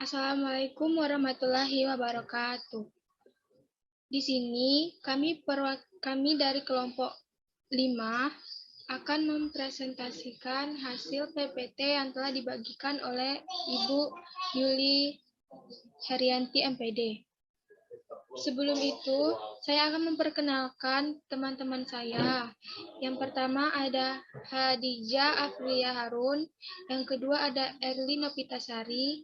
Assalamualaikum warahmatullahi wabarakatuh. Di sini kami dari kelompok 5 akan mempresentasikan hasil PPT yang telah dibagikan oleh Ibu Yuli Herianti MPD. Sebelum itu, saya akan memperkenalkan teman-teman saya. Yang pertama ada Hadijah Afriya Harun, yang kedua ada Erli Nopitasari,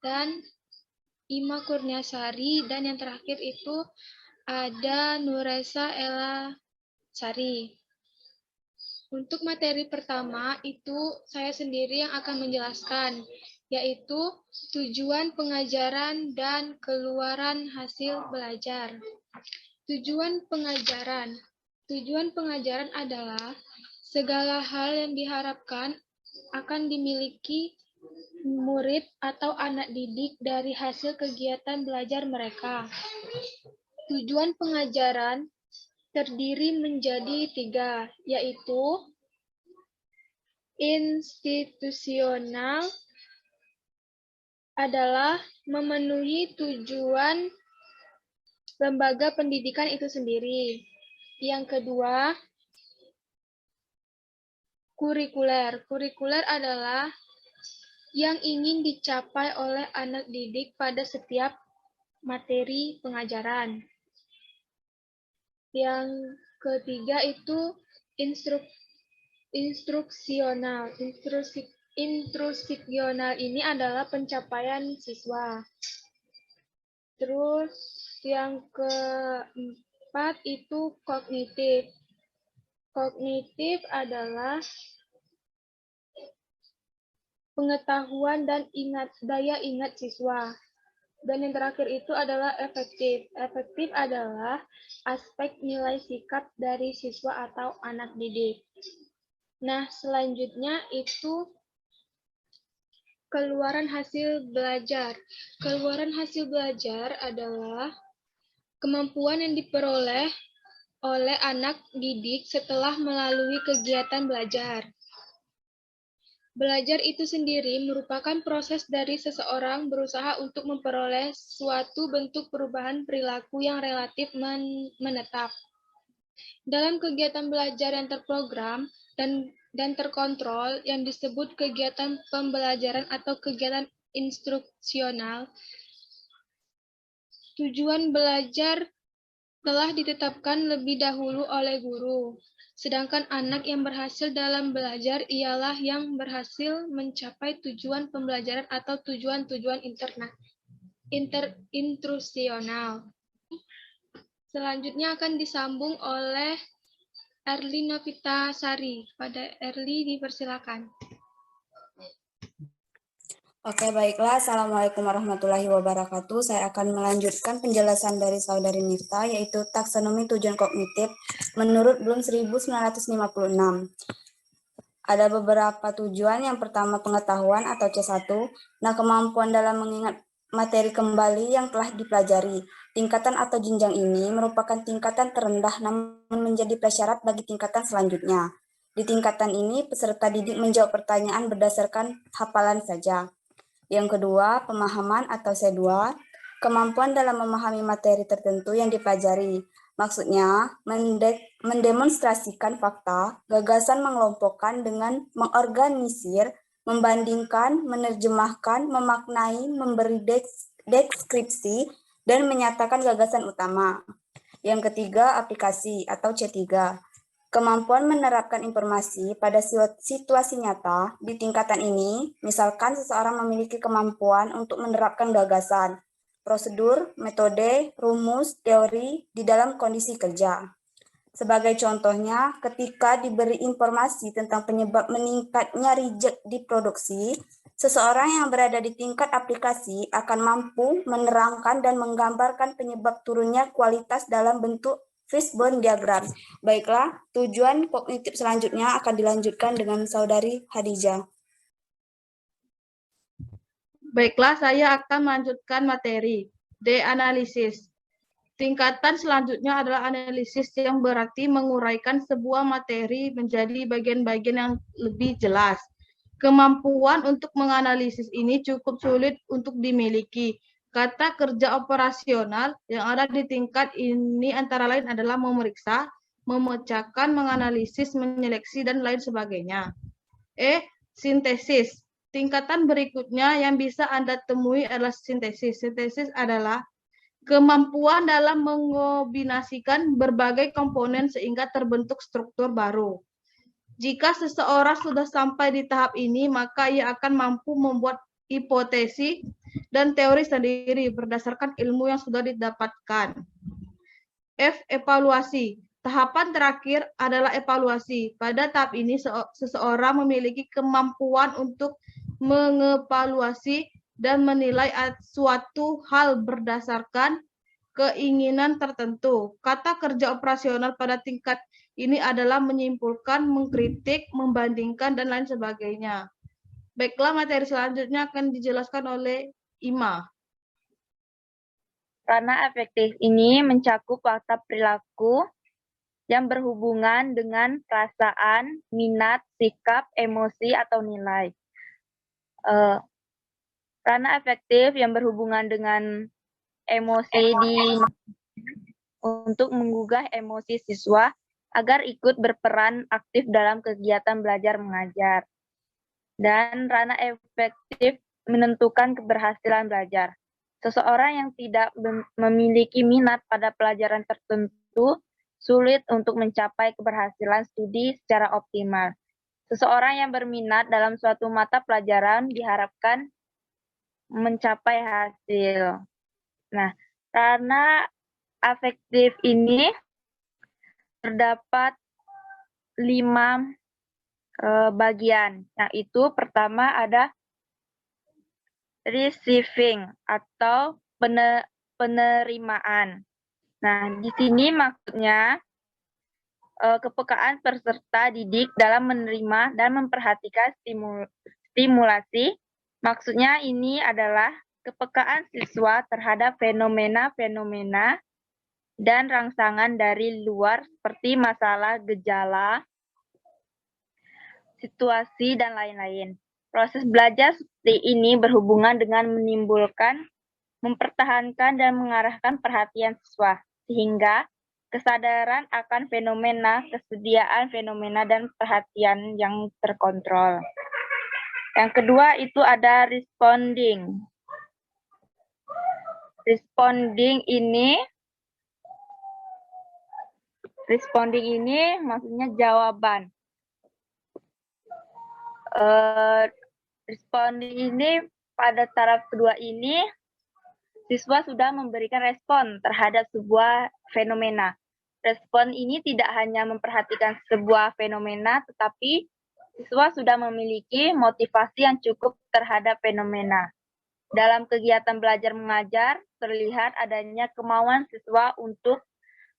dan Ima Kurniasari, dan yang terakhir itu ada Nuresa Ella Sari. Untuk materi pertama itu saya sendiri yang akan menjelaskan, yaitu tujuan pengajaran dan keluaran hasil belajar. Tujuan pengajaran. Tujuan pengajaran adalah segala hal yang diharapkan akan dimiliki murid atau anak didik dari hasil kegiatan belajar mereka. Tujuan pengajaran terdiri menjadi 3, yaitu institusional adalah memenuhi tujuan lembaga pendidikan itu sendiri. Yang kedua, kurikuler. Kurikuler adalah yang ingin dicapai oleh anak didik pada setiap materi pengajaran. Yang ketiga itu instruksional. Instruksional ini adalah pencapaian siswa. Terus yang keempat itu kognitif. Kognitif adalah pengetahuan dan daya ingat siswa. Dan yang terakhir itu adalah efektif. Efektif adalah aspek nilai sikap dari siswa atau anak didik. Nah, selanjutnya itu keluaran hasil belajar. Keluaran hasil belajar adalah kemampuan yang diperoleh oleh anak didik setelah melalui kegiatan belajar. Belajar itu sendiri merupakan proses dari seseorang berusaha untuk memperoleh suatu bentuk perubahan perilaku yang relatif menetap. Dalam kegiatan belajar yang terprogram dan terkontrol yang disebut kegiatan pembelajaran atau kegiatan instruksional, tujuan belajar telah ditetapkan lebih dahulu oleh guru. Sedangkan anak yang berhasil dalam belajar ialah yang berhasil mencapai tujuan pembelajaran atau tujuan-tujuan intrusional. Selanjutnya akan disambung oleh Erli Nopitasari. Pada Erli dipersilakan. Oke, baiklah. Assalamualaikum warahmatullahi wabarakatuh. Saya akan melanjutkan penjelasan dari Saudari Nifta, yaitu taksonomi tujuan kognitif menurut Bloom 1956. Ada beberapa tujuan. Yang pertama pengetahuan atau C1. Nah, kemampuan dalam mengingat materi kembali yang telah dipelajari. Tingkatan atau jenjang ini merupakan tingkatan terendah namun menjadi prasyarat bagi tingkatan selanjutnya. Di tingkatan ini, peserta didik menjawab pertanyaan berdasarkan hafalan saja. Yang kedua, pemahaman atau C2, kemampuan dalam memahami materi tertentu yang dipelajari. Maksudnya, mendemonstrasikan fakta, gagasan mengelompokkan dengan mengorganisir, membandingkan, menerjemahkan, memaknai, memberi deskripsi, dan menyatakan gagasan utama. Yang ketiga, aplikasi atau C3. Kemampuan menerapkan informasi pada situasi nyata di tingkatan ini, misalkan seseorang memiliki kemampuan untuk menerapkan gagasan, prosedur, metode, rumus, teori di dalam kondisi kerja. Sebagai contohnya, ketika diberi informasi tentang penyebab meningkatnya reject di produksi, seseorang yang berada di tingkat aplikasi akan mampu menerangkan dan menggambarkan penyebab turunnya kualitas dalam bentuk fishbone diagram. Baiklah, tujuan kognitif selanjutnya akan dilanjutkan dengan Saudari Hadijah. Baiklah, saya akan melanjutkan materi D-analisis. Tingkatan selanjutnya adalah analisis, yang berarti menguraikan sebuah materi menjadi bagian-bagian yang lebih jelas. Kemampuan untuk menganalisis ini cukup sulit untuk dimiliki. Kata kerja operasional yang ada di tingkat ini antara lain adalah memeriksa, memecahkan, menganalisis, menyeleksi, dan lain sebagainya. Sintesis. Tingkatan berikutnya yang bisa Anda temui adalah sintesis. Sintesis adalah kemampuan dalam mengombinasikan berbagai komponen sehingga terbentuk struktur baru. Jika seseorang sudah sampai di tahap ini, maka ia akan mampu membuat hipotesis dan teori sendiri berdasarkan ilmu yang sudah didapatkan. Evaluasi. Tahapan terakhir adalah evaluasi. Pada tahap ini, seseorang memiliki kemampuan untuk mengevaluasi dan menilai suatu hal berdasarkan keinginan tertentu. Kata kerja operasional pada tingkat ini adalah menyimpulkan, mengkritik, membandingkan, dan lain sebagainya. Baiklah, materi selanjutnya akan dijelaskan oleh Ima. Ranah afektif ini mencakup fakta perilaku yang berhubungan dengan perasaan, minat, sikap, emosi, atau nilai. Ranah afektif yang berhubungan dengan emosi untuk menggugah emosi siswa agar ikut berperan aktif dalam kegiatan belajar mengajar. Dan ranah efektif menentukan keberhasilan belajar. Seseorang yang tidak memiliki minat pada pelajaran tertentu sulit untuk mencapai keberhasilan studi secara optimal. Seseorang yang berminat dalam suatu mata pelajaran diharapkan mencapai hasil. Nah, ranah afektif ini terdapat 5 bagian, yaitu pertama ada receiving atau penerimaan. Nah, di sini maksudnya kepekaan peserta didik dalam menerima dan memperhatikan stimulasi. Maksudnya ini adalah kepekaan siswa terhadap fenomena-fenomena dan rangsangan dari luar seperti masalah, gejala, situasi, dan lain-lain. Proses belajar seperti ini berhubungan dengan menimbulkan, mempertahankan, dan mengarahkan perhatian siswa, sehingga kesadaran akan fenomena, kesediaan fenomena, dan perhatian yang terkontrol. Yang kedua itu ada responding. Responding ini maksudnya jawaban. Responding ini pada taraf kedua ini siswa sudah memberikan respon terhadap sebuah fenomena. Respon ini tidak hanya memperhatikan sebuah fenomena, tetapi siswa sudah memiliki motivasi yang cukup terhadap fenomena. Dalam kegiatan belajar mengajar, terlihat adanya kemauan siswa untuk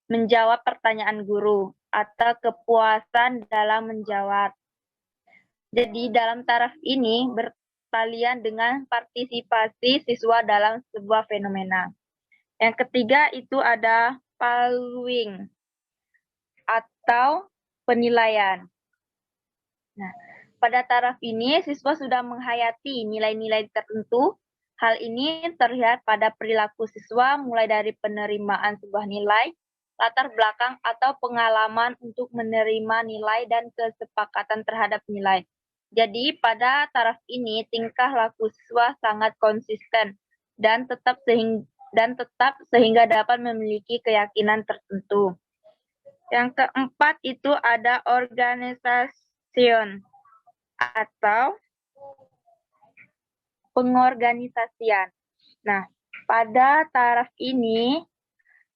menjawab pertanyaan guru atau kepuasan dalam menjawab. Jadi dalam taraf ini bertalian dengan partisipasi siswa dalam sebuah fenomena. Yang ketiga itu ada valuing atau penilaian. Nah, pada taraf ini siswa sudah menghayati nilai-nilai tertentu. Hal ini terlihat pada perilaku siswa mulai dari penerimaan sebuah nilai, latar belakang atau pengalaman untuk menerima nilai dan kesepakatan terhadap nilai. Jadi pada taraf ini tingkah laku siswa sangat konsisten dan tetap sehingga dapat memiliki keyakinan tertentu. Yang keempat itu ada organisasi atau pengorganisasian. Nah, pada taraf ini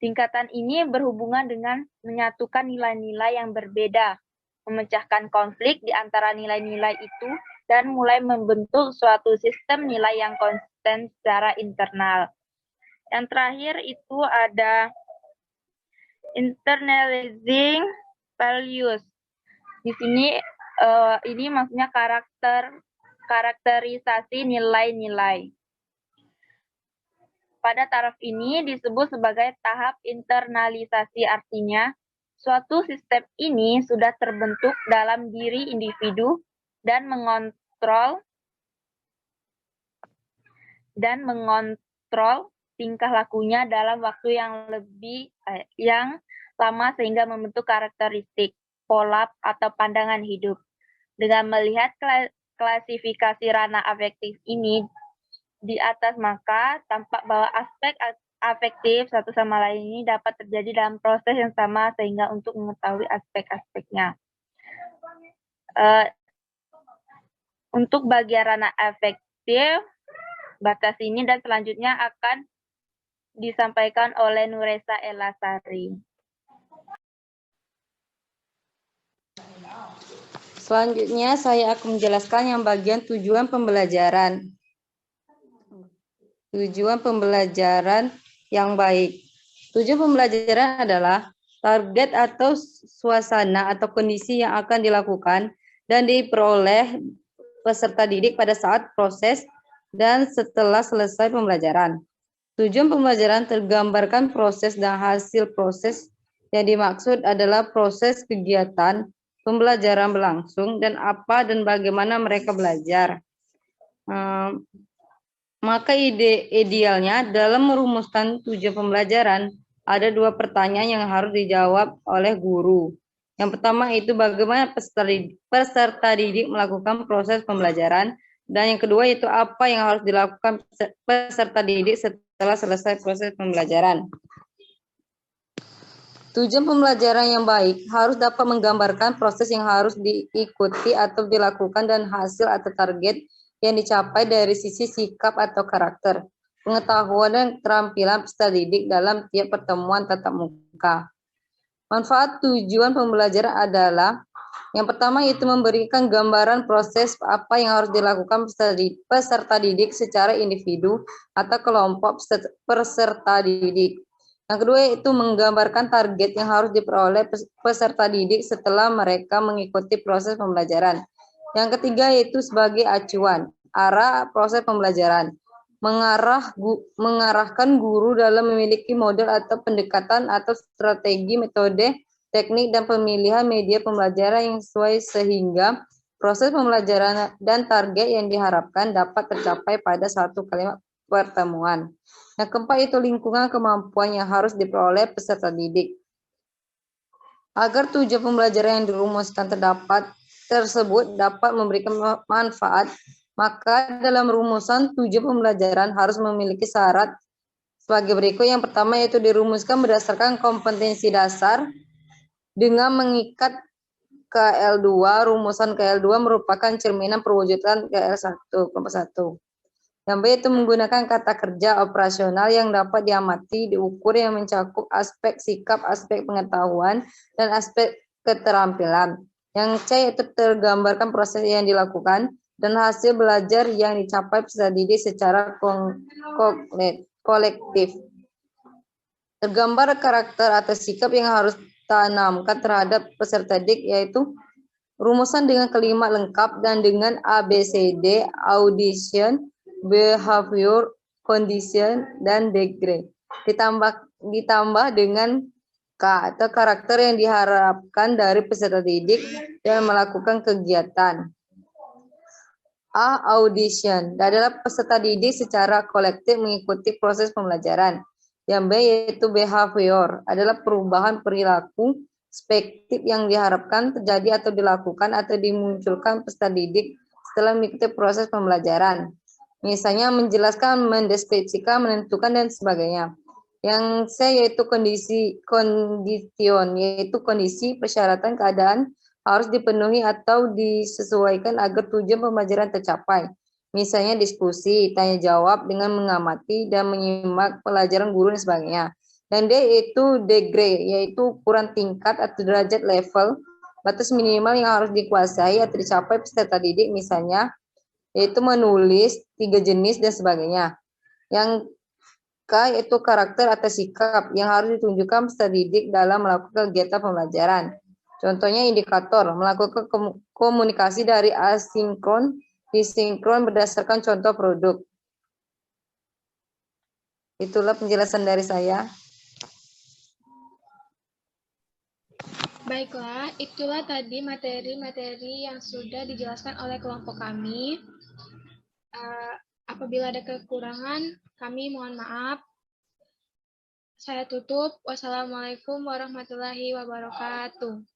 tingkatan ini berhubungan dengan menyatukan nilai-nilai yang berbeda, memecahkan konflik di antara nilai-nilai itu, dan mulai membentuk suatu sistem nilai yang konsisten secara internal. Yang terakhir itu ada internalizing values. Di sini ini maksudnya karakterisasi nilai-nilai. Pada taraf ini disebut sebagai tahap internalisasi, artinya suatu sistem ini sudah terbentuk dalam diri individu dan mengontrol mengontrol tingkah lakunya dalam waktu yang lama sehingga membentuk karakteristik, pola atau pandangan hidup. Dengan melihat klasifikasi ranah afektif ini di atas, maka tampak bahwa aspek afektif satu sama lain ini dapat terjadi dalam proses yang sama sehingga untuk mengetahui aspek-aspeknya. Untuk bagian ranah afektif, batas ini dan selanjutnya akan disampaikan oleh Nuresa Elasari. Selanjutnya saya akan menjelaskan yang bagian tujuan pembelajaran. Tujuan pembelajaran yang baik. Tujuan pembelajaran adalah target atau suasana atau kondisi yang akan dilakukan dan diperoleh peserta didik pada saat proses dan setelah selesai pembelajaran. Tujuan pembelajaran tergambarkan proses dan hasil proses yang dimaksud adalah proses kegiatan pembelajaran berlangsung dan apa dan bagaimana mereka belajar. Maka idealnya dalam merumuskan tujuan pembelajaran ada dua pertanyaan yang harus dijawab oleh guru. Yang pertama itu bagaimana peserta didik melakukan proses pembelajaran, dan yang kedua itu apa yang harus dilakukan peserta didik setelah selesai proses pembelajaran. Tujuan pembelajaran yang baik harus dapat menggambarkan proses yang harus diikuti atau dilakukan dan hasil atau target yang dicapai dari sisi sikap atau karakter, pengetahuan dan keterampilan peserta didik dalam tiap pertemuan tatap muka. Manfaat tujuan pembelajaran adalah yang pertama itu memberikan gambaran proses apa yang harus dilakukan peserta didik secara individu atau kelompok peserta didik. Yang kedua itu menggambarkan target yang harus diperoleh peserta didik setelah mereka mengikuti proses pembelajaran. Yang ketiga itu sebagai acuan, arah proses pembelajaran, mengarahkan guru dalam memiliki model atau pendekatan atau strategi, metode, teknik, dan pemilihan media pembelajaran yang sesuai sehingga proses pembelajaran dan target yang diharapkan dapat tercapai pada satu kalimat pertemuan. Yang keempat itu lingkungan kemampuan yang harus diperoleh peserta didik. Agar tujuan pembelajaran yang dirumuskan tersebut dapat memberikan manfaat, maka dalam rumusan tujuan pembelajaran harus memiliki syarat sebagai berikut. Yang pertama yaitu dirumuskan berdasarkan kompetensi dasar dengan mengikat KL2. Rumusan KL2 merupakan cerminan perwujudan KL1 kelompok 1. Yang B itu menggunakan kata kerja operasional yang dapat diamati, diukur, yang mencakup aspek sikap, aspek pengetahuan, dan aspek keterampilan. Yang C itu tergambarkan proses yang dilakukan dan hasil belajar yang dicapai peserta didik secara kolektif. Tergambar karakter atau sikap yang harus ditanamkan terhadap peserta didik, yaitu rumusan dengan kalimat lengkap dan dengan ABCD, audition, behavior, condition, dan degree. Ditambah dengan K atau karakter yang diharapkan dari peserta didik dan melakukan kegiatan. A. Audition adalah peserta didik secara kolektif mengikuti proses pembelajaran. Yang B yaitu behavior adalah perubahan perilaku spektif yang diharapkan terjadi atau dilakukan atau dimunculkan peserta didik setelah mengikuti proses pembelajaran. Misalnya menjelaskan, mendeskripsikan, menentukan, dan sebagainya. Yang C yaitu condition, yaitu kondisi, persyaratan, keadaan harus dipenuhi atau disesuaikan agar tujuan pembelajaran tercapai. Misalnya diskusi, tanya jawab dengan mengamati dan menyimak pelajaran guru dan sebagainya. Dan D yaitu degree, yaitu ukuran tingkat atau derajat level, batas minimal yang harus dikuasai atau dicapai peserta didik, misalnya yaitu menulis, 3 jenis, dan sebagainya. Yang K yaitu karakter atau sikap yang harus ditunjukkan peserta didik dalam melakukan kegiatan pembelajaran. Contohnya indikator, melakukan komunikasi dari asinkron, disinkron berdasarkan contoh produk. Itulah penjelasan dari saya. Baiklah, itulah tadi materi-materi yang sudah dijelaskan oleh kelompok kami. Apabila ada kekurangan, kami mohon maaf. Saya tutup. Wassalamualaikum warahmatullahi wabarakatuh.